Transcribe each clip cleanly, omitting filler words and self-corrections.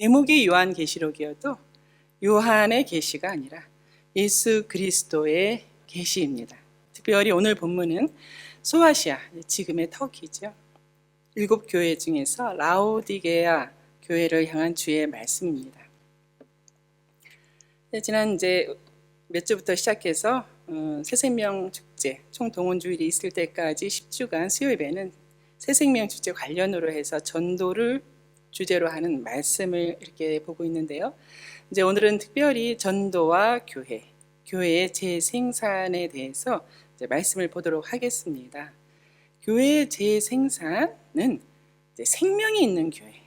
제목이 요한계시록이어도 요한의 계시가 아니라 예수 그리스도의 계시입니다. 특별히 오늘 본문은 소아시아, 지금의 터키죠. 7교회 중에서 라오디게아 교회를 향한 주의 말씀입니다. 지난 몇 주부터 시작해서 새생명 축제, 총 동원주일이 있을 때까지 10주간 수요예배는 새생명 축제 관련으로 해서 전도를 주제로 하는 말씀을 이렇게 보고 있는데요. 오늘은 특별히 전도와 교회의 재생산에 대해서 말씀을 보도록 하겠습니다. 교회의 재생산은 생명이 있는 교회,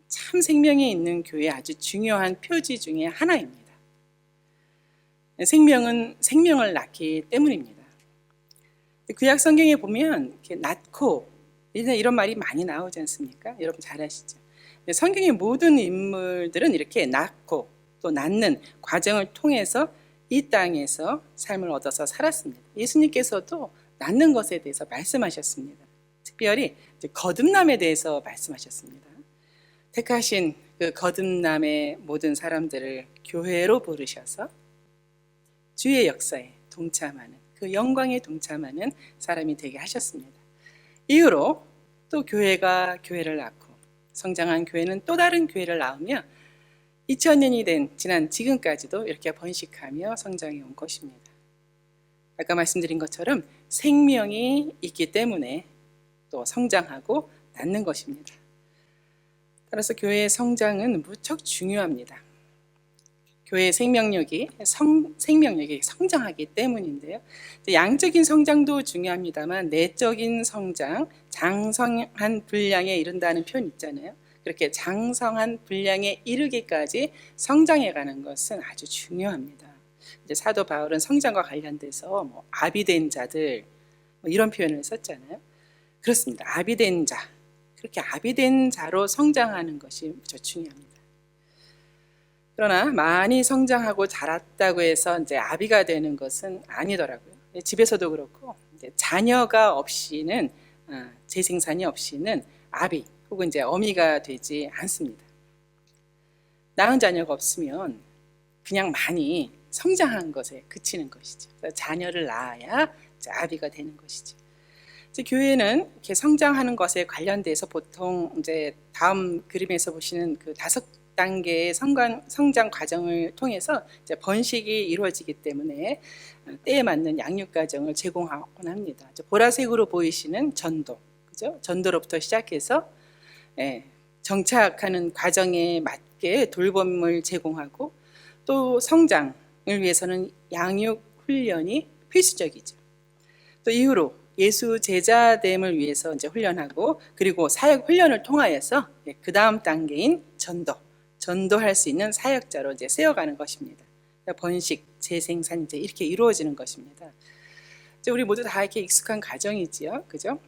참 생명이 있는 교회의 아주 중요한 표지 중에 하나입니다. 생명은 생명을 낳기 때문입니다. 구약 성경에 보면 이렇게 낳고 이런 말이 많이 나오지 않습니까? 여러분 잘 아시죠? 성경의 모든 인물들은 이렇게 낳고 또 낳는 과정을 통해서 이 땅에서 삶을 얻어서 살았습니다. 예수님께서도 낳는 것에 대해서 말씀하셨습니다. 특별히 거듭남에 대해서 말씀하셨습니다. 택하신 그 거듭남의 모든 사람들을 교회로 부르셔서 주의 역사에 동참하는, 그 영광에 동참하는 사람이 되게 하셨습니다. 이후로 또 교회가 교회를 낳고 성장한 교회는 또 다른 교회를 낳으며 2000년이 된 지금까지도 이렇게 번식하며 성장해 온 것입니다. 아까 말씀드린 것처럼 생명이 있기 때문에 또 성장하고 낳는 것입니다. 따라서 교회의 성장은 무척 중요합니다. 교회의 생명력이 성장하기 때문인데요. 양적인 성장도 중요합니다만 내적인 성장, 장성한 분량에 이른다는 표현 있잖아요. 그렇게 장성한 분량에 이르기까지 성장해가는 것은 아주 중요합니다. 사도 바울은 성장과 관련돼서 아비된 자들 이런 표현을 썼잖아요. 그렇습니다. 아비된 자, 그렇게 아비된 자로 성장하는 것이 무척 중요합니다. 그러나 많이 성장하고 자랐다고 해서 아비가 되는 것은 아니더라고요. 집에서도 그렇고 자녀가 없이는 재생산이 없이는 아비 혹은 어미가 되지 않습니다. 낳은 자녀가 없으면 그냥 많이 성장한 것에 그치는 것이죠. 자녀를 낳아야 아비가 되는 것이죠. 교회는 이렇게 성장하는 것에 관련돼서 보통 다음 그림에서 보시는 그 5단계의 성장 과정을 통해서 번식이 이루어지기 때문에 때에 맞는 양육 과정을 제공하곤 합니다. 보라색으로 보이시는 전도, 그죠? 전도로부터 시작해서 정착하는 과정에 맞게 돌봄을 제공하고 또 성장을 위해서는 양육 훈련이 필수적이죠. 또 이후로 예수 제자됨을 위해서 훈련하고 그리고 사역 훈련을 통하여서 그 다음 단계인 전도할 수 있는 사역자로 세워가는 것입니다. 번식, 재생산 이렇게 이루어지는 것입니다. 우리 모두 다 이렇게 익숙한 과정이지요, 그죠?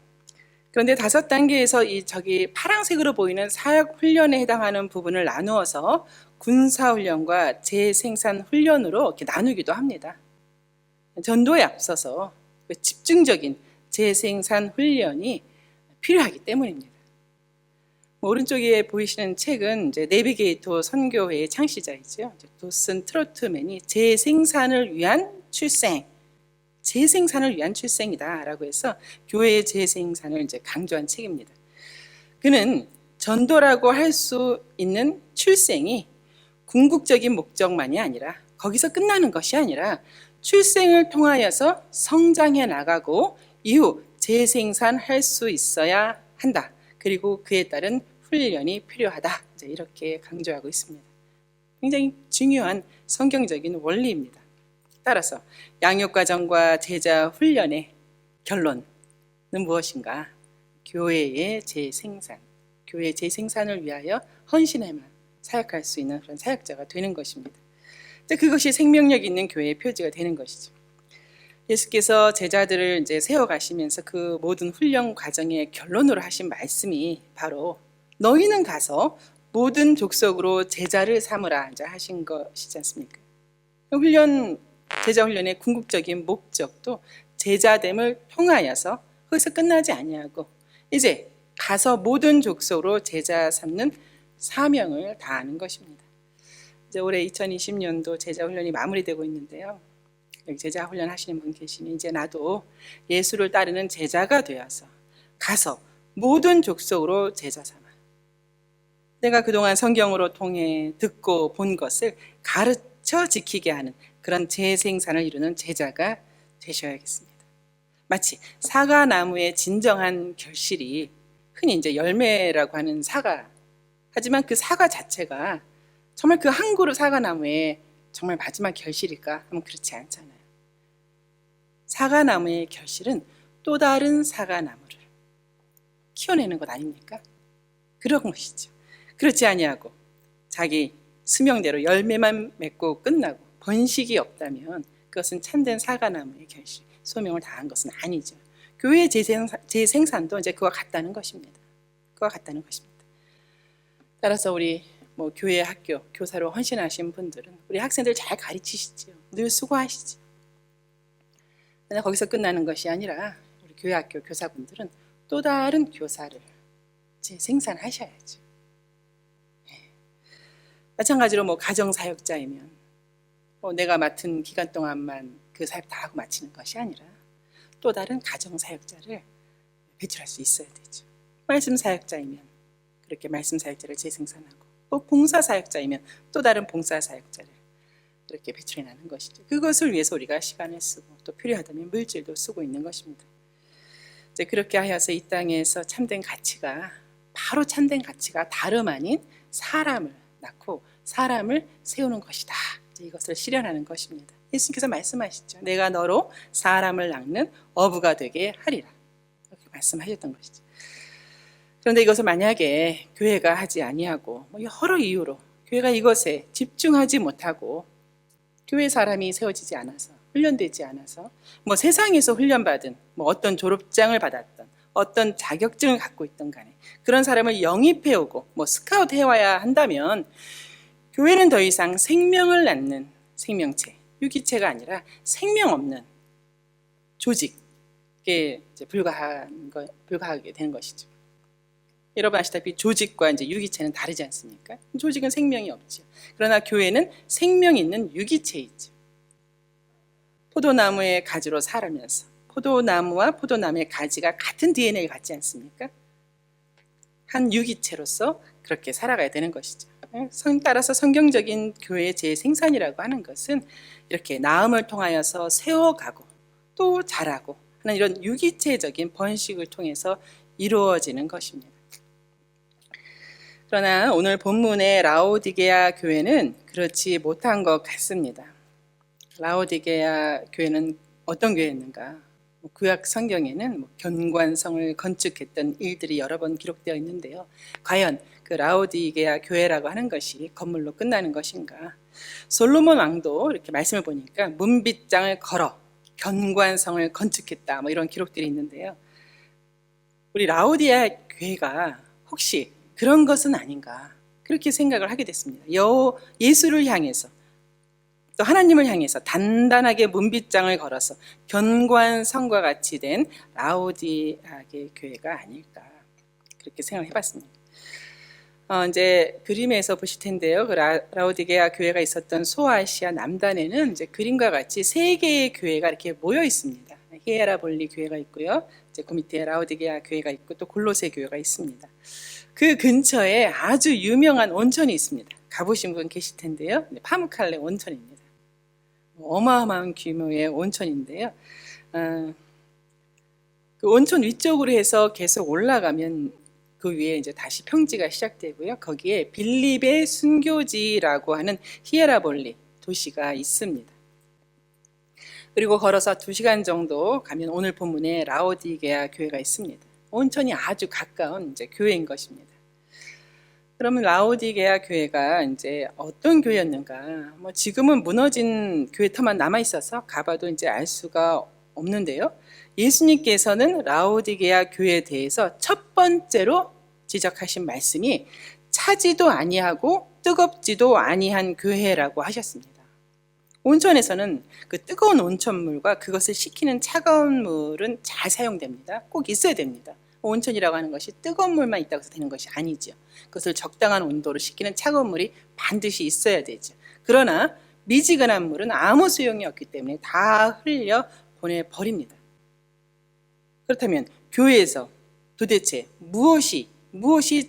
그런데 5단계에서 파란색으로 보이는 사역 훈련에 해당하는 부분을 나누어서 군사 훈련과 재생산 훈련으로 이렇게 나누기도 합니다. 전도에 앞서서 집중적인 재생산 훈련이 필요하기 때문입니다. 오른쪽에 보이시는 책은 내비게이터 선교회의 창시자이죠. 도슨 트로트맨이 재생산을 위한 출생이다 라고 해서 교회의 재생산을 강조한 책입니다. 그는 전도라고 할 수 있는 출생이 궁극적인 목적만이 아니라 거기서 끝나는 것이 아니라 출생을 통하여서 성장해 나가고 이후 재생산할 수 있어야 한다. 그리고 그에 따른 훈련이 필요하다. 이렇게 강조하고 있습니다. 굉장히 중요한 성경적인 원리입니다. 따라서 양육과정과 제자 훈련의 결론은 무엇인가? 교회의 재생산을 위하여 헌신해만 사역할 수 있는 그런 사역자가 되는 것입니다. 그것이 생명력 있는 교회의 표지가 되는 것이죠. 예수께서 제자들을 세워가시면서 그 모든 훈련 과정의 결론으로 하신 말씀이 바로 너희는 가서 모든 족속으로 제자를 삼으라 하신 것이지 않습니까? 제자 훈련의 궁극적인 목적도 제자됨을 통하여서 거기서 끝나지 아니하고 이제 가서 모든 족속으로 제자 삼는 사명을 다하는 것입니다. 이제 올해 2020년도 제자 훈련이 마무리되고 있는데요. 여기 제자 훈련 하시는 분 계시니 이제 나도 예수를 따르는 제자가 되어서 가서 모든 족속으로 제자 삼아 내가 그동안 성경으로 통해 듣고 본 것을 가르쳐 지키게 하는 그런 재생산을 이루는 제자가 되셔야겠습니다. 마치 사과나무의 진정한 결실이 흔히 이제 열매라고 하는 사과, 하지만 그 사과 자체가 정말 그 한 그루 사과나무의 정말 마지막 결실일까 하면 그렇지 않잖아요. 사과나무의 결실은 또 다른 사과나무를 키워내는 것 아닙니까? 그런 것이죠. 그렇지 아니하고 자기 수명대로 열매만 맺고 끝나고 번식이 없다면 그것은 참된 사과나무의 결실, 소명을 다한 것은 아니죠. 교회의 재생산도 이제 그와 같다는 것입니다. 그와 같다는 것입니다. 따라서 우리 교회 학교 교사로 헌신하신 분들은 우리 학생들 잘 가르치시죠. 늘 수고하시죠. 그러나 거기서 끝나는 것이 아니라 우리 교회 학교 교사분들은 또 다른 교사를 재생산하셔야죠. 마찬가지로 가정사역자이면 내가 맡은 기간 동안만 그 사역 다 하고 마치는 것이 아니라 또 다른 가정사역자를 배출할 수 있어야 되죠. 말씀사역자이면 그렇게 말씀사역자를 재생산하고 또 봉사사역자이면 또 다른 봉사사역자를 그렇게 배출해내는 것이죠. 그것을 위해서 우리가 시간을 쓰고 또 필요하다면 물질도 쓰고 있는 것입니다. 이제 그렇게 하여서 이 땅에서 참된 가치가 바로 참된 가치가 다름 아닌 사람을 낳고 사람을 세우는 것이다. 이것을 실현하는 것입니다. 예수님께서 말씀하시죠. 내가 너로 사람을 낳는 어부가 되게 하리라. 이렇게 말씀하셨던 것이죠. 그런데 이것을 만약에 교회가 하지 아니하고 여러 이유로 교회가 이것에 집중하지 못하고 교회 사람이 세워지지 않아서 훈련되지 않아서 세상에서 훈련받은 어떤 졸업장을 받았던 어떤 자격증을 갖고 있던 간에 그런 사람을 영입해오고 스카우트 해와야 한다면 교회는 더 이상 생명을 낳는 생명체, 유기체가 아니라 생명 없는 조직에 불과하게 되는 것이죠. 여러분 아시다시피 조직과 이제 유기체는 다르지 않습니까? 조직은 생명이 없죠. 그러나 교회는 생명 있는 유기체이죠. 포도나무의 가지로 살면서 포도나무와 포도나무의 가지가 같은 DNA를 갖지 않습니까? 한 유기체로서 그렇게 살아가야 되는 것이죠. 따라서 성경적인 교회의 재생산이라고 하는 것은 이렇게 나음을 통하여서 세워가고 또 자라고 하는 이런 유기체적인 번식을 통해서 이루어지는 것입니다. 그러나 오늘 본문의 라오디게아 교회는 그렇지 못한 것 같습니다. 라오디게아 교회는 어떤 교회였는가? 구약 성경에는 견관성을 건축했던 일들이 여러 번 기록되어 있는데요. 과연 그 라오디게아 교회라고 하는 것이 건물로 끝나는 것인가? 솔로몬 왕도 이렇게 말씀을 보니까 문빗장을 걸어 견관성을 건축했다 이런 기록들이 있는데요. 우리 라오디게아 교회가 혹시 그런 것은 아닌가 그렇게 생각을 하게 됐습니다. 예수를 향해서 또 하나님을 향해서 단단하게 문빗장을 걸어서 견관성과 같이 된 라오디게아 교회가 아닐까 그렇게 생각을 해봤습니다. 이제 그림에서 보실 텐데요. 그 라오디게아 교회가 있었던 소아시아 남단에는 이제 그림과 같이 세 개의 교회가 이렇게 모여 있습니다. 히에라볼리 교회가 있고요. 이제 그 밑에 라오디게아 교회가 있고 또 골로새 교회가 있습니다. 그 근처에 아주 유명한 온천이 있습니다. 가보신 분 계실 텐데요. 파무칼레 온천입니다. 어마어마한 규모의 온천인데요. 그 온천 위쪽으로 해서 계속 올라가면 그 위에 이제 다시 평지가 시작되고요. 거기에 빌립의 순교지라고 하는 히에라볼리 도시가 있습니다. 그리고 걸어서 2시간 정도 가면 오늘 본문에 라오디게아 교회가 있습니다. 온천이 아주 가까운 이제 교회인 것입니다. 그러면 라오디게아 교회가 이제 어떤 교회였는가? 지금은 무너진 교회터만 남아 있어서 가봐도 이제 알 수가 없는데요. 예수님께서는 라오디게아 교회에 대해서 첫 번째로 지적하신 말씀이 차지도 아니하고 뜨겁지도 아니한 교회라고 하셨습니다. 온천에서는 그 뜨거운 온천물과 그것을 식히는 차가운 물은 잘 사용됩니다. 꼭 있어야 됩니다. 온천이라고 하는 것이 뜨거운 물만 있다고 해서 되는 것이 아니죠. 그것을 적당한 온도로 식히는 차가운 물이 반드시 있어야 되죠. 그러나 미지근한 물은 아무 소용이 없기 때문에 다 흘려 보내버립니다. 그렇다면 교회에서 도대체 무엇이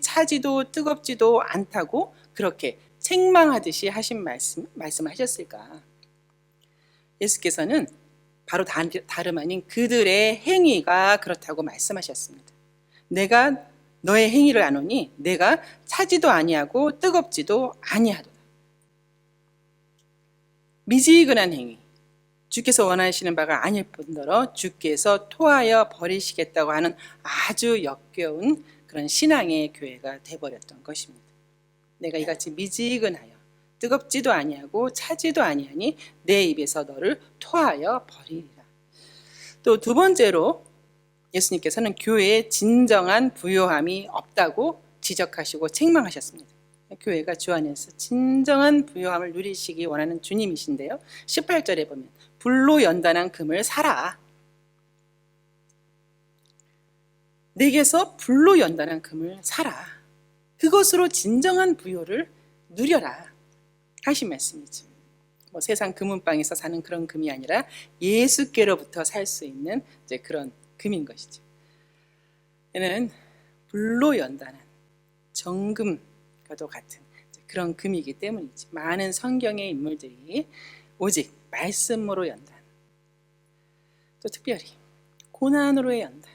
차지도 뜨겁지도 않다고 그렇게 책망하듯이 하신 말씀하셨을까? 예수께서는 바로 다름 아닌 그들의 행위가 그렇다고 말씀하셨습니다. 내가 너의 행위를 아노니 내가 차지도 아니하고 뜨겁지도 아니하도다. 미지근한 행위, 주께서 원하시는 바가 아닐 뿐더러 주께서 토하여 버리시겠다고 하는 아주 역겨운 그런 신앙의 교회가 돼버렸던 것입니다. 내가 이같이 미지근하여 뜨겁지도 아니하고 차지도 아니하니 내 입에서 너를 토하여 버리리라. 또 두 번째로 예수님께서는 교회에 진정한 부요함이 없다고 지적하시고 책망하셨습니다. 교회가 주 안에서 진정한 부요함을 누리시기 원하는 주님이신데요. 18절에 보면 불로 연단한 금을 사라. 내게서 불로 연단한 금을 사라. 그것으로 진정한 부요를 누려라 하신 말씀이죠. 세상 금은방에서 사는 그런 금이 아니라 예수께로부터 살 수 있는 이제 그런 금인 것이죠. 얘는 불로 연단한 정금과도 같은 그런 금이기 때문이지. 많은 성경의 인물들이 오직 말씀으로 연단, 또 특별히 고난으로의 연단,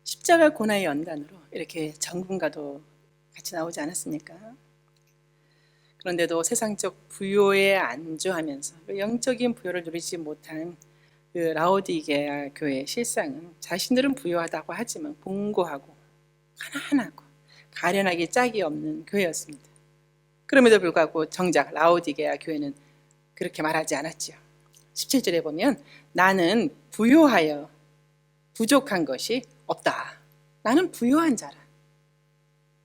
십자가 고난의 연단으로 이렇게 정금과도 같이 나오지 않았습니까? 그런데도 세상적 부요에 안주하면서 영적인 부요를 누리지 못한 그 라오디게아 교회의 실상은 자신들은 부요하다고 하지만 봉고하고 가난하고 가련하기 짝이 없는 교회였습니다. 그럼에도 불구하고 정작 라오디게아 교회는 그렇게 말하지 않았지요. 17절에 보면 나는 부요하여 부족한 것이 없다. 나는 부요한 자라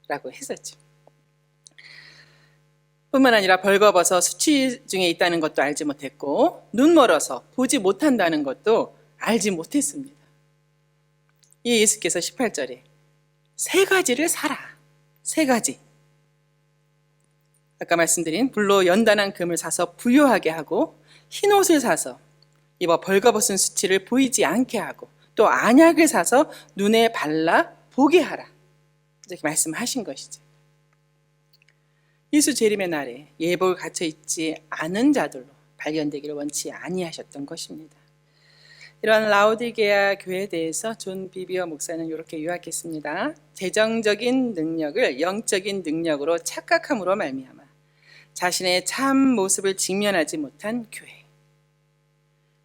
라고 했었죠. 뿐만 아니라 벌거벗어 수치 중에 있다는 것도 알지 못했고 눈 멀어서 보지 못한다는 것도 알지 못했습니다. 이 예수께서 18절에 세 가지를 사라. 세 가지. 아까 말씀드린 불로 연단한 금을 사서 부요하게 하고 흰 옷을 사서 입어 벌거벗은 수치를 보이지 않게 하고 또 안약을 사서 눈에 발라 보게 하라. 이렇게 말씀하신 것이죠. 예수 재림의 날에 예복을 갖춰 있지 않은 자들로 발견되기를 원치 아니하셨던 것입니다. 이러한 라오디게아 교회에 대해서 존 비비어 목사는 이렇게 요약했습니다. 재정적인 능력을 영적인 능력으로 착각함으로 말미암아 자신의 참 모습을 직면하지 못한 교회.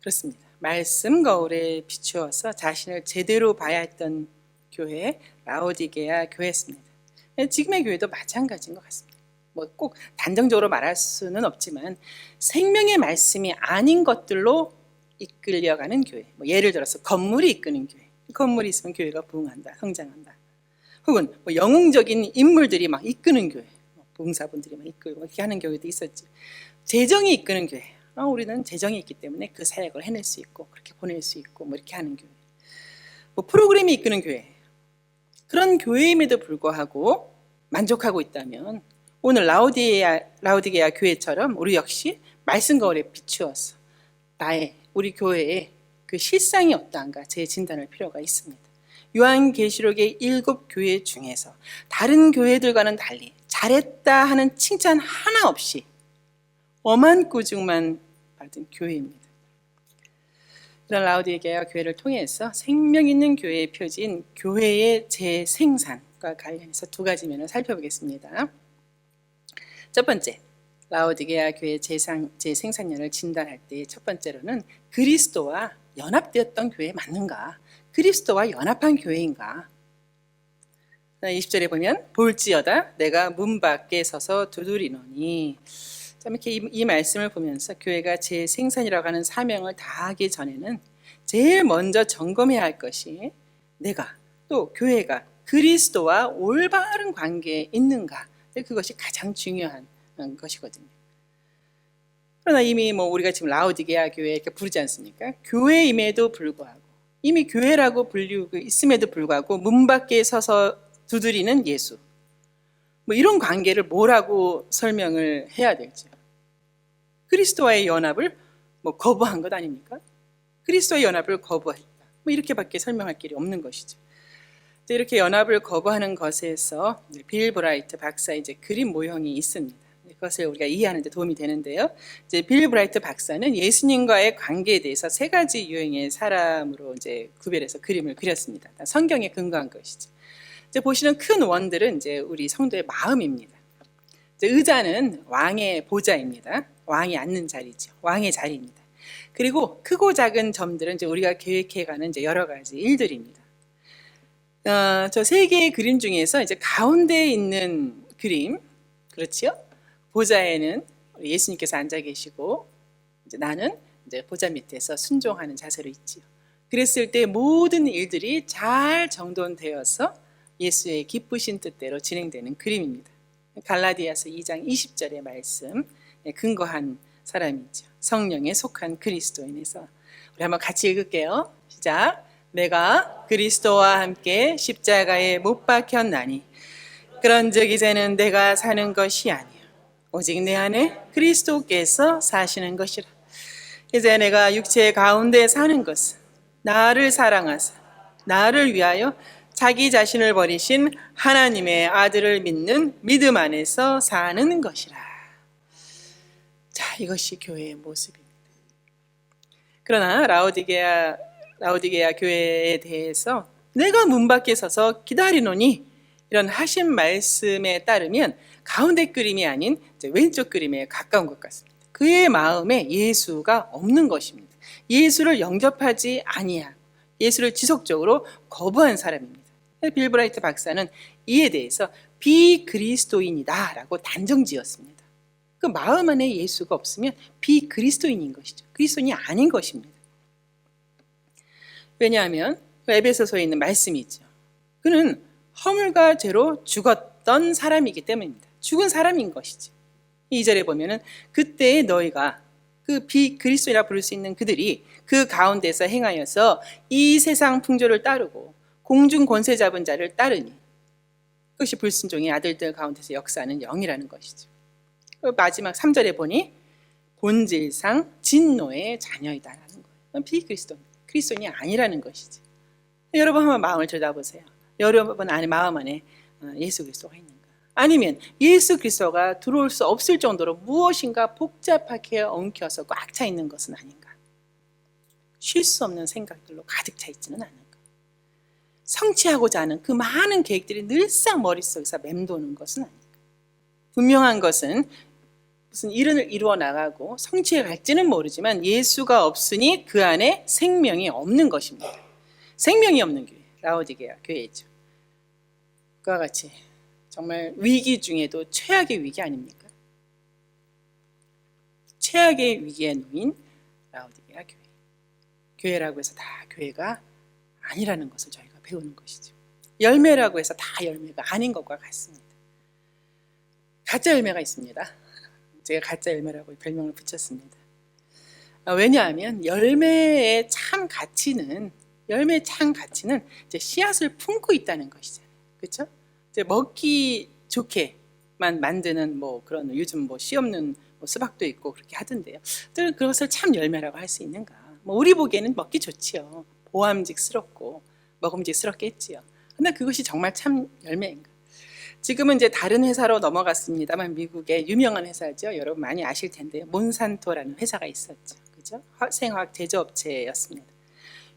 그렇습니다. 말씀 거울에 비추어서 자신을 제대로 봐야 했던 교회, 라오디게아 교회였습니다. 지금의 교회도 마찬가지인 것 같습니다. 꼭 단정적으로 말할 수는 없지만 생명의 말씀이 아닌 것들로 이끌려가는 교회. 예를 들어서 건물이 이끄는 교회. 건물이 있으면 교회가 부흥한다, 성장한다. 혹은 영웅적인 인물들이 막 이끄는 교회. 봉사분들이 막 이끌고 이렇게 하는 교회도 있었지. 재정이 이끄는 교회. 우리는 재정이 있기 때문에 그 사역을 해낼 수 있고 그렇게 보낼 수 있고 이렇게 하는 교회. 프로그램이 이끄는 교회. 그런 교회임에도 불구하고 만족하고 있다면 오늘 라오디게아 교회처럼 우리 역시 말씀 거울에 비추어서 우리 교회의 그 실상이 어떠한가 재진단할 필요가 있습니다. 요한계시록의 7교회 중에서 다른 교회들과는 달리 잘했다 하는 칭찬 하나 없이 엄한 꾸중만 받은 교회입니다. 이런 라오디게아 교회를 통해서 생명 있는 교회의 표지인 교회의 재생산과 관련해서 두 가지 면을 살펴보겠습니다. 첫 번째, 라오디게아 교회 재생산년을 진단할 때 첫 번째로는 그리스도와 연합되었던 교회 맞는가? 그리스도와 연합한 교회인가? 20절에 보면 볼지어다 내가 문 밖에 서서 두드리노니. 이렇게 이 말씀을 보면서 교회가 재생산이라고 하는 사명을 다하기 전에는 제일 먼저 점검해야 할 것이 내가 또 교회가 그리스도와 올바른 관계에 있는가. 그것이 가장 중요한 것이거든요. 그러나 이미 우리가 지금 라오디게아 교회 이렇게 부르지 않습니까? 교회임에도 불구하고 이미 교회라고 불리고 있음에도 불구하고 문 밖에 서서 두드리는 예수. 뭐 이런 관계를 뭐라고 설명을 해야 될지요. 그리스도와의 연합을 뭐 거부한 것 아닙니까? 그리스도의 연합을 거부했다. 뭐 이렇게밖에 설명할 길이 없는 것이죠. 이렇게 연합을 거부하는 것에서 빌 브라이트 박사의 이제 그림 모형이 있습니다. 그것을 우리가 이해하는 데 도움이 되는데요. 이제 빌 브라이트 박사는 예수님과의 관계에 대해서 세 가지 유형의 사람으로 이제 구별해서 그림을 그렸습니다. 성경에 근거한 것이죠. 이제 보시는 큰 원들은 이제 우리 성도의 마음입니다. 이제 의자는 왕의 보좌입니다. 왕이 앉는 자리죠. 왕의 자리입니다. 그리고 크고 작은 점들은 이제 우리가 계획해가는 이제 여러 가지 일들입니다. 저 세 개의 그림 중에서 이제 가운데에 있는 그림, 그렇지요? 보좌에는 예수님께서 앉아 계시고, 이제 나는 이제 보좌 밑에서 순종하는 자세로 있지요. 그랬을 때 모든 일들이 잘 정돈되어서 예수의 기쁘신 뜻대로 진행되는 그림입니다. 갈라디아서 2장 20절의 말씀 근거한 사람이죠. 성령에 속한 그리스도인에서 우리 한번 같이 읽을게요. 시작. 내가 그리스도와 함께 십자가에 못 박혔나니 그런즉 이제는 내가 사는 것이 아니요 오직 내 안에 그리스도께서 사시는 것이라. 이제 내가 육체 가운데 사는 것은 나를 사랑하사 나를 위하여 자기 자신을 버리신 하나님의 아들을 믿는 믿음 안에서 사는 것이라. 자, 이것이 교회의 모습입니다. 그러나 라오디게아 교회에 대해서 내가 문 밖에 서서 기다리노니 이런 하신 말씀에 따르면 가운데 그림이 아닌 왼쪽 그림에 가까운 것 같습니다. 그의 마음에 예수가 없는 것입니다. 예수를 영접하지 아니하고 예수를 지속적으로 거부한 사람입니다. 빌 브라이트 박사는 이에 대해서 비그리스도인이다라고 단정지었습니다. 그 마음 안에 예수가 없으면 비그리스도인인 것이죠. 그리스도인이 아닌 것입니다. 왜냐하면 에베소서에 있는 말씀이 있죠. 그는 허물과 죄로 죽었던 사람이기 때문입니다. 죽은 사람인 것이죠. 2절에 보면은 그때의 너희가 그 비그리스도이라 부를 수 있는 그들이 그 가운데서 행하여서 이 세상 풍조를 따르고 공중 권세 잡은 자를 따르니 그것이 불순종의 아들들 가운데서 역사하는 영이라는 것이죠. 마지막 3절에 보니 본질상 진노의 자녀이다라는 거예요. 그리스도인이 아니라는 것이죠. 여러분 한번 마음을 들여다보세요. 여러분 안에 마음 안에 예수 그리스도가 있는가? 아니면 예수 그리스도가 들어올 수 없을 정도로 무엇인가 복잡하게 엉켜서 꽉 차 있는 것은 아닌가? 쉴 수 없는 생각들로 가득 차 있지는 않은가? 성취하고자 하는 그 많은 계획들이 늘상 머릿속에서 맴도는 것은 아닌가? 분명한 것은 무슨 일을 이루어 나가고 성취해 갈지는 모르지만 예수가 없으니 그 안에 생명이 없는 것입니다. 생명이 없는 교회, 라오디게아 교회이죠. 그와 같이 정말 위기 중에도 최악의 위기 아닙니까? 최악의 위기에 놓인 라오디게아 교회. 교회라고 해서 다 교회가 아니라는 것을 저희가 배우는 것이죠. 열매라고 해서 다 열매가 아닌 것과 같습니다. 가짜 열매가 있습니다. 제가 가짜 열매라고 별명을 붙였습니다. 왜냐하면 열매의 참 가치는 이제 씨앗을 품고 있다는 것이잖아요. 그렇죠? 이제 먹기 좋게만 만드는 뭐 그런 요즘 뭐 씨 없는 뭐 수박도 있고 그렇게 하던데요. 그것을 참 열매라고 할 수 있는가? 뭐 우리 보기에는 먹기 좋지요. 보암직스럽고 먹음직스럽겠지요. 그러나 그것이 정말 참 열매인가? 지금은 이제 다른 회사로 넘어갔습니다만 미국의 유명한 회사죠. 여러분 많이 아실 텐데요. 몬산토라는 회사가 있었죠. 그죠? 생화학 제조업체였습니다.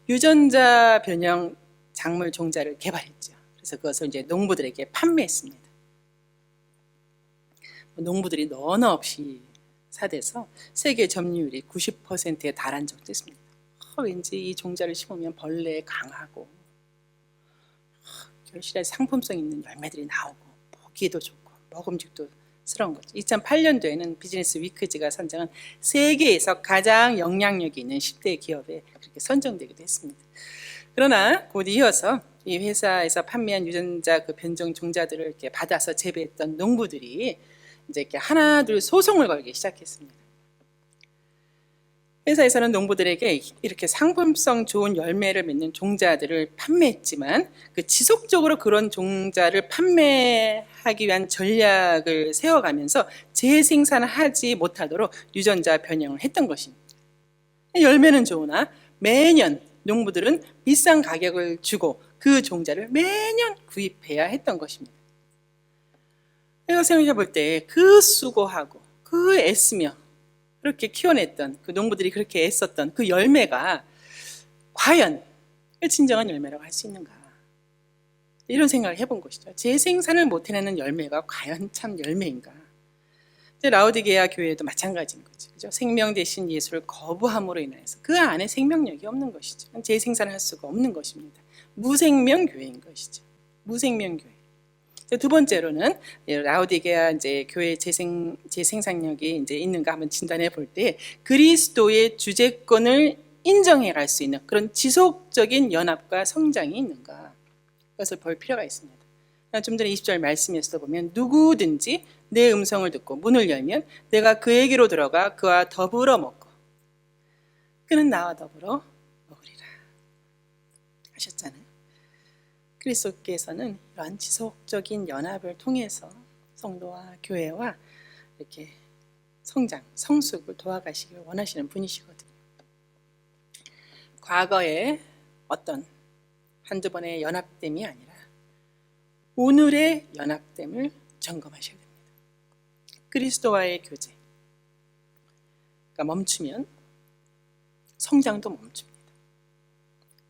유전자 변형 작물 종자를 개발했죠. 그래서 그것을 이제 농부들에게 판매했습니다. 농부들이 너나 없이 사대서 세계 점유율이 90%에 달한 적도 있습니다. 왠지 이 종자를 심으면 벌레에 강하고 결실에 상품성 있는 열매들이 나오고 보기에도 좋고 먹음직도 스러운 거죠. 2008년도에는 비즈니스 위크지가 선정한 세계에서 가장 영향력이 있는 10대 기업에 그렇게 선정되기도 했습니다. 그러나 곧 이어서 이 회사에서 판매한 유전자 그 변종 종자들을 이렇게 받아서 재배했던 농부들이 이제 이렇게 하나둘 소송을 걸기 시작했습니다. 회사에서는 농부들에게 이렇게 상품성 좋은 열매를 맺는 종자들을 판매했지만 그 지속적으로 그런 종자를 판매하기 위한 전략을 세워가면서 재생산하지 못하도록 유전자 변형을 했던 것입니다. 열매는 좋으나 매년 농부들은 비싼 가격을 주고 그 종자를 매년 구입해야 했던 것입니다. 내가 생각해 볼 때 그 수고하고 그 애쓰며 그렇게 키워냈던 그 농부들이 그렇게 애썼던 그 열매가 과연 진정한 열매라고 할 수 있는가, 이런 생각을 해본 것이죠. 재생산을 못 해내는 열매가 과연 참 열매인가. 라오디게아 교회도 마찬가지인 거죠. 그죠? 생명 대신 예수를 거부함으로 인해서 그 안에 생명력이 없는 것이죠. 재생산할 수가 없는 것입니다. 무생명 교회인 것이죠. 무생명 교회. 두 번째로는 라오디게아 이제 교회 재생산력이 이제 있는가 한번 진단해 볼 때 그리스도의 주재권을 인정해 갈 수 있는 그런 지속적인 연합과 성장이 있는가, 그것을 볼 필요가 있습니다. 좀 전에 20절 말씀에서 보면 누구든지 내 음성을 듣고 문을 열면 내가 그에게로 들어가 그와 더불어 먹고 그는 나와 더불어 먹으리라 하셨잖아요. 그리스도께서는 이러한 지속적인 연합을 통해서 성도와 교회와 이렇게 성장, 성숙을 도와가시길 원하시는 분이시거든요. 과거에 어떤 한두 번의 연합됨이 아니라 오늘의 연합됨을 점검하셔야 됩니다. 그리스도와의 교제가 멈추면 성장도 멈춥니다.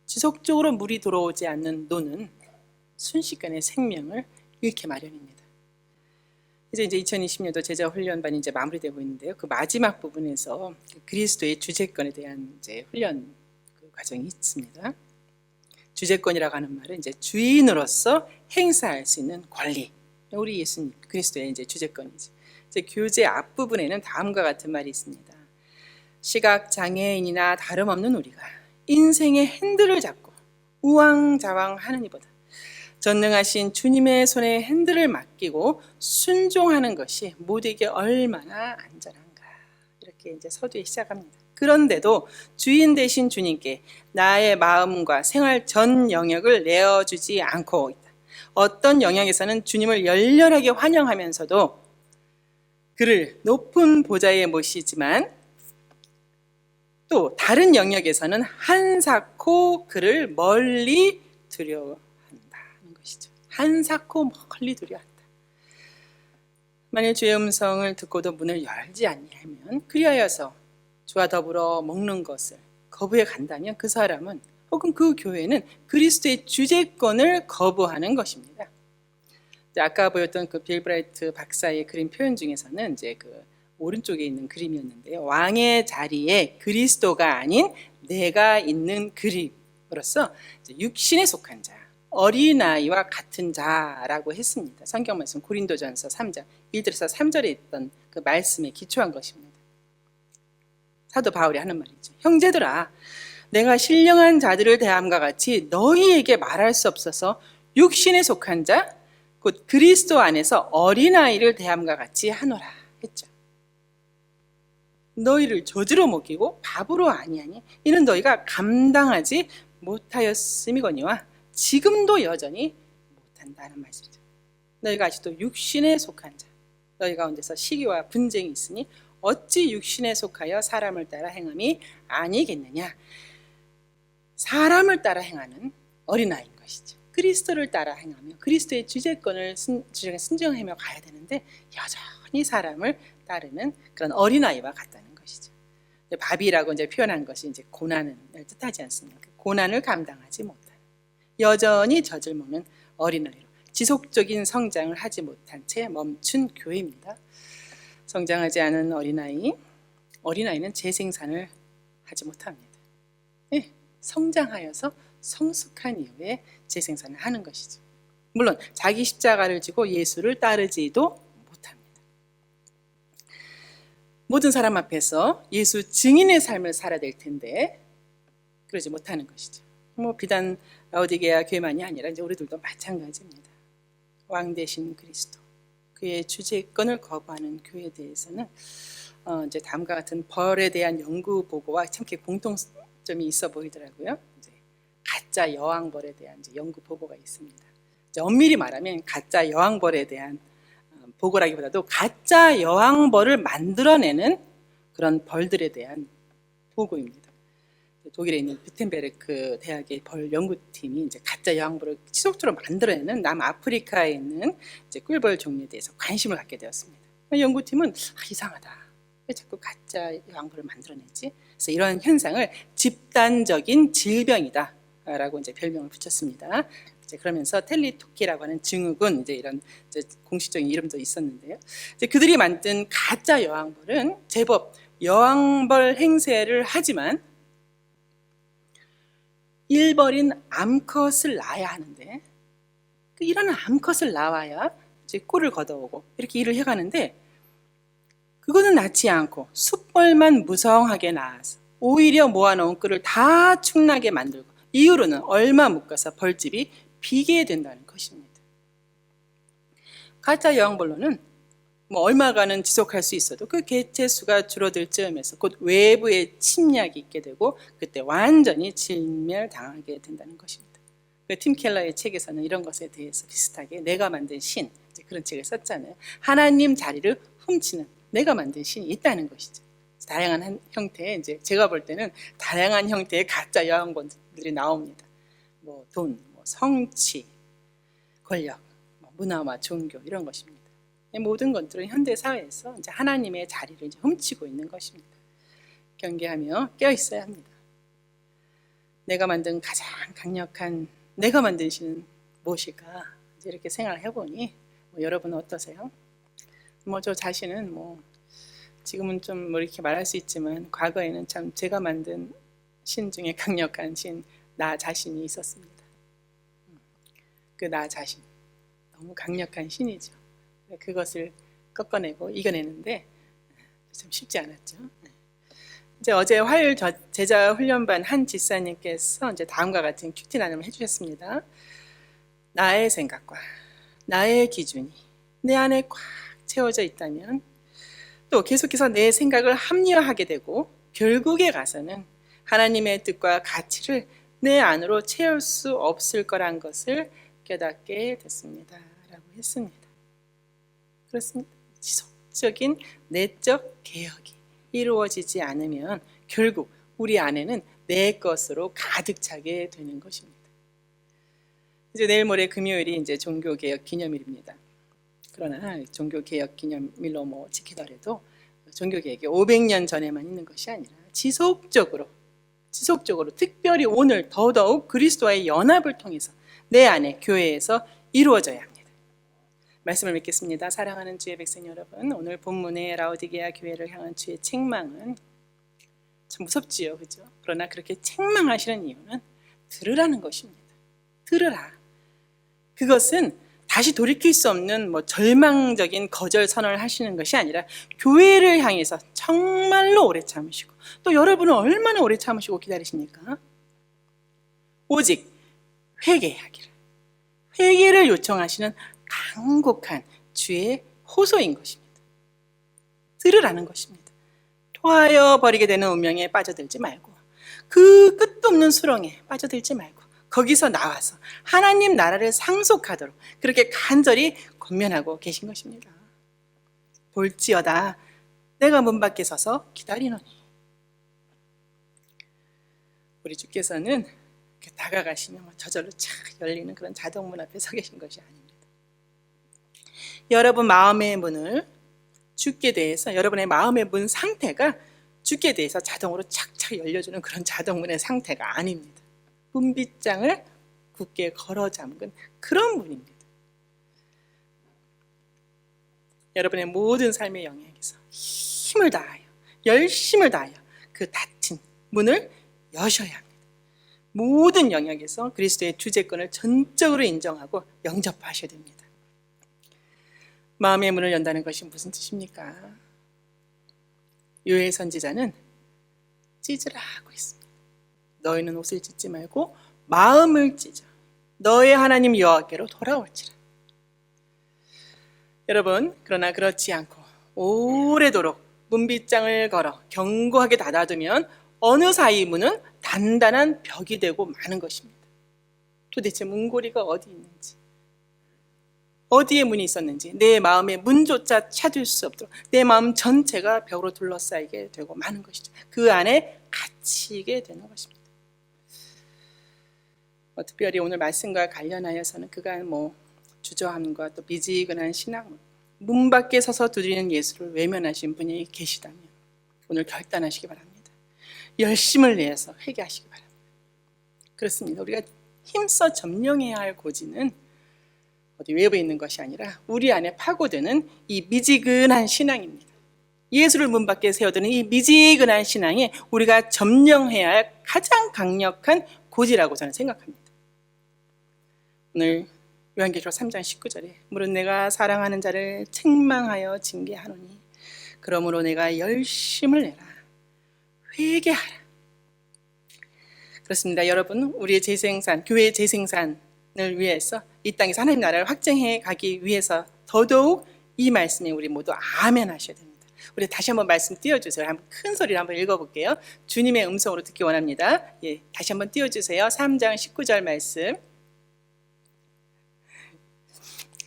지속적으로 물이 들어오지 않는 노는 순식간에 생명을 잃게 마련입니다. 이제 2020년도 제자 훈련반이 이제 마무리되고 있는데요. 그 마지막 부분에서 그리스도의 주재권에 대한 이제 훈련 그 과정이 있습니다. 주재권이라고 하는 말은 이제 주인으로서 행사할 수 있는 권리. 우리 예수님 그리스도의 이제 주재권이죠. 이제 교재 앞부분에는 다음과 같은 말이 있습니다. 시각 장애인이나 다름없는 우리가 인생의 핸들을 잡고 우왕좌왕하는 이보다 전능하신 주님의 손에 핸들을 맡기고 순종하는 것이 모두에게 얼마나 안전한가. 이렇게 이제 서두에 시작합니다. 그런데도 주인 되신 주님께 나의 마음과 생활 전 영역을 내어주지 않고 있다. 어떤 영역에서는 주님을 열렬하게 환영하면서도 그를 높은 보좌에 모시지만 또 다른 영역에서는 한사코 그를 멀리 두려워한다는 것이죠. 한사코 멀리 두려워한다. 만일 주의 음성을 듣고도 문을 열지 아니하면 그리하여서 주와 더불어 먹는 것을 거부해 간다면 그 사람은 혹은 그 교회는 그리스도의 주재권을 거부하는 것입니다. 아까 보였던 그 빌 브라이트 박사의 그림 표현 중에서는 이제 그 오른쪽에 있는 그림이었는데요. 왕의 자리에 그리스도가 아닌 내가 있는 그림으로서 육신에 속한 자, 어린아이와 같은 자라고 했습니다. 성경 말씀 고린도전서 3장 1절에서 3절에 있던 그 말씀에 기초한 것입니다. 사도 바울이 하는 말이죠. 형제들아, 내가 신령한 자들을 대함과 같이 너희에게 말할 수 없어서 육신에 속한 자, 곧 그리스도 안에서 어린아이를 대함과 같이 하노라 했죠. 너희를 저주로 먹이고 밥으로 아니하니 이는 너희가 감당하지 못하였음이거니와 지금도 여전히 못한다는 말씀이죠. 너희가 아직도 육신에 속한 자, 너희 가운데서 시기와 분쟁이 있으니 어찌 육신에 속하여 사람을 따라 행함이 아니겠느냐. 사람을 따라 행하는 어린아이인 것이죠. 그리스도를 따라 행하며 그리스도의 주재권을 순종하며 가야 되는데 여전히 사람을 따르는 그런 어린아이와 같다는 것이죠. 바비라고 이제 표현한 것이 이제 고난을 뜻하지 않습니까? 고난을 감당하지 못하는, 여전히 젖을 먹는 어린아이로 지속적인 성장을 하지 못한 채 멈춘 교회입니다. 성장하지 않은 어린아이는 재생산을 하지 못합니다. 네, 성장하여서 성숙한 이후에 재생산을 하는 것이죠. 물론 자기 십자가를 지고 예수를 따르지도 못합니다. 모든 사람 앞에서 예수 증인의 삶을 살아야 될 텐데 그러지 못하는 것이죠. 비단 라오디게아 교회만이 아니라 이제 우리들도 마찬가지입니다. 왕 대신 그리스도, 그의 주재권을 거부하는 교회에 대해서는 이제 다음과 같은 벌에 대한 연구 보고와 참 이렇게 공통점이 있어 보이더라고요. 이제 가짜 여왕벌에 대한 이제 연구 보고가 있습니다. 이제 엄밀히 말하면 가짜 여왕벌에 대한 보고라기보다도 가짜 여왕벌을 만들어내는 그런 벌들에 대한 보고입니다. 독일에 있는 비텐베르크 대학의 벌 연구팀이 이제 가짜 여왕벌을 지속적으로 만들어내는 남아프리카에 있는 이제 꿀벌 종류에 대해서 관심을 갖게 되었습니다. 연구팀은 이상하다. 왜 자꾸 가짜 여왕벌을 만들어내지? 그래서 이러한 현상을 집단적인 질병이다라고 이제 별명을 붙였습니다. 이제 그러면서 텔리토키라고 하는 증후군 이제 이런 이제 공식적인 이름도 있었는데요. 이제 그들이 만든 가짜 여왕벌은 제법 여왕벌 행세를 하지만 일벌인 암컷을 낳아야 하는데 이런 암컷을 낳아야 이제 꿀을 걷어오고 이렇게 일을 해가는데 그거는 낳지 않고 숫벌만 무성하게 낳아서 오히려 모아놓은 꿀을 다 축나게 만들고 이후로는 얼마 못 가서 벌집이 비게 된다는 것입니다. 가짜 여왕벌로는 뭐 얼마간은 지속할 수 있어도 그 개체 수가 줄어들 즈음에서 곧 외부의 침략이 있게 되고 그때 완전히 진멸당하게 된다는 것입니다. 팀 켈러의 책에서는 이런 것에 대해서 비슷하게 내가 만든 신 그런 책을 썼잖아요. 하나님 자리를 훔치는 내가 만든 신이 있다는 것이죠. 다양한 형태의 이제 제가 볼 때는 다양한 형태의 가짜 여왕벌들이 나옵니다. 뭐 돈, 뭐 성취, 권력, 뭐 문화와 종교 이런 것입니다. 모든 것들은 현대 사회에서 이제 하나님의 자리를 이제 훔치고 있는 것입니다. 경계하며 깨어 있어야 합니다. 내가 만든 가장 강력한 내가 만든 신은 무엇일까? 이렇게 생각을 해보니 여러분은 어떠세요? 저 자신은 지금은 좀 이렇게 말할 수 있지만 과거에는 참 제가 만든 신 중에 강력한 신 나 자신이 있었습니다. 그 나 자신 너무 강력한 신이죠. 그것을 꺾어내고 이겨내는데 참 쉽지 않았죠. 이제 어제 화요일 제자 훈련반 한 집사님께서 이제 다음과 같은 큐티 나눔을 해주셨습니다. 나의 생각과 나의 기준이 내 안에 꽉 채워져 있다면 또 계속해서 내 생각을 합리화하게 되고 결국에 가서는 하나님의 뜻과 가치를 내 안으로 채울 수 없을 거란 것을 깨닫게 됐습니다. 라고 했습니다. 그렇습니다. 지속적인 내적 개혁이 이루어지지 않으면 결국 우리 안에는 내 것으로 가득 차게 되는 것입니다. 이제 내일 모레 금요일이 이제 종교개혁 기념일입니다. 그러나 종교개혁 기념일로 지키더라도 종교개혁이 500년 전에만 있는 것이 아니라 지속적으로 특별히 오늘 더더욱 그리스도와의 연합을 통해서 내 안에 교회에서 이루어져야 합니다. 말씀을 믿겠습니다. 사랑하는 주의 백성 여러분, 오늘 본문의 라오디게아 교회를 향한 주의 책망은 참 무섭지요, 그죠? 그러나 그렇게 책망하시는 이유는 들으라는 것입니다. 들으라. 그것은 다시 돌이킬 수 없는 절망적인 거절 선언을 하시는 것이 아니라 교회를 향해서 정말로 오래 참으시고 또 여러분은 얼마나 오래 참으시고 기다리십니까? 오직 회개를 요청하시는 간곡한 주의 호소인 것입니다. 들으라는 것입니다. 토하여 버리게 되는 운명에 빠져들지 말고 그 끝도 없는 수렁에 빠져들지 말고 거기서 나와서 하나님 나라를 상속하도록 그렇게 간절히 권면하고 계신 것입니다. 볼지어다 내가 문 밖에 서서 기다리노니. 우리 주께서는 다가가시면 저절로 착 열리는 그런 자동문 앞에 서 계신 것이 아닙니다. 여러분 마음의 문을 주께 대해서 여러분의 마음의 문 상태가 주께 대해서 자동으로 착착 열려주는 그런 자동문의 상태가 아닙니다. 문빗장을 굳게 걸어 잠근 그런 문입니다. 여러분의 모든 삶의 영역에서 힘을 다하여 열심을 다하여 그 닫힌 문을 여셔야 합니다. 모든 영역에서 그리스도의 주재권을 전적으로 인정하고 영접하셔야 됩니다. 마음의 문을 연다는 것이 무슨 뜻입니까? 요엘 선지자는 찢으라 하고 있습니다. 너희는 옷을 찢지 말고 마음을 찢어 너의 하나님 여호와께로 돌아올지라. 여러분, 그러나 그렇지 않고 오래도록 문빗장을 걸어 견고하게 닫아두면 어느 사이 문은 단단한 벽이 되고 마는 것입니다. 도대체 문고리가 어디 있는지, 어디에 문이 있었는지 내 마음의 문조차 찾을 수 없도록 내 마음 전체가 벽으로 둘러싸이게 되고 마는 것이죠. 그 안에 갇히게 되는 것입니다. 특별히 오늘 말씀과 관련하여서는 그간 주저함과 또 미지근한 신앙, 문 밖에 서서 두드리는 예수를 외면하신 분이 계시다면 오늘 결단하시기 바랍니다. 열심을 내서 회개하시기 바랍니다. 그렇습니다. 우리가 힘써 점령해야 할 고지는 어디 외부에 있는 것이 아니라 우리 안에 파고드는 이 미지근한 신앙입니다. 예수를 문 밖에 세워두는 이 미지근한 신앙이 우리가 점령해야 할 가장 강력한 고지라고 저는 생각합니다. 오늘 요한계시록 3장 19절에 물은 내가 사랑하는 자를 책망하여 징계하노니 그러므로 내가 열심을 내라 회개하라. 그렇습니다. 여러분, 우리의 재생산, 교회의 재생산을 위해서 이 땅에서 하나님 나라를 확증해 가기 위해서 더더욱 이 말씀에 우리 모두 아멘 하셔야 됩니다. 우리 다시 한번 말씀 띄워주세요. 한번 큰 소리로 한번 읽어볼게요. 주님의 음성으로 듣기 원합니다. 다시 한번 띄워주세요. 3장 19절 말씀.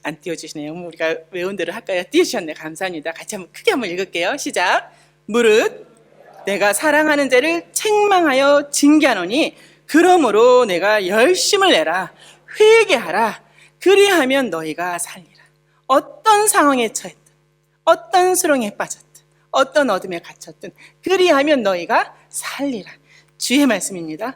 안 띄워주시네요. 우리가 외운 대로 할까요? 띄우셨네. 감사합니다. 같이 한번 크게 한번 읽을게요. 시작. 무릇 내가 사랑하는 자를 책망하여 징계하노니 그러므로 내가 열심을 내라 회개하라 그리하면 너희가 살리라. 어떤 상황에 처했든 어떤 수렁에 빠졌든 어떤 어둠에 갇혔든 그리하면 너희가 살리라. 주의 말씀입니다.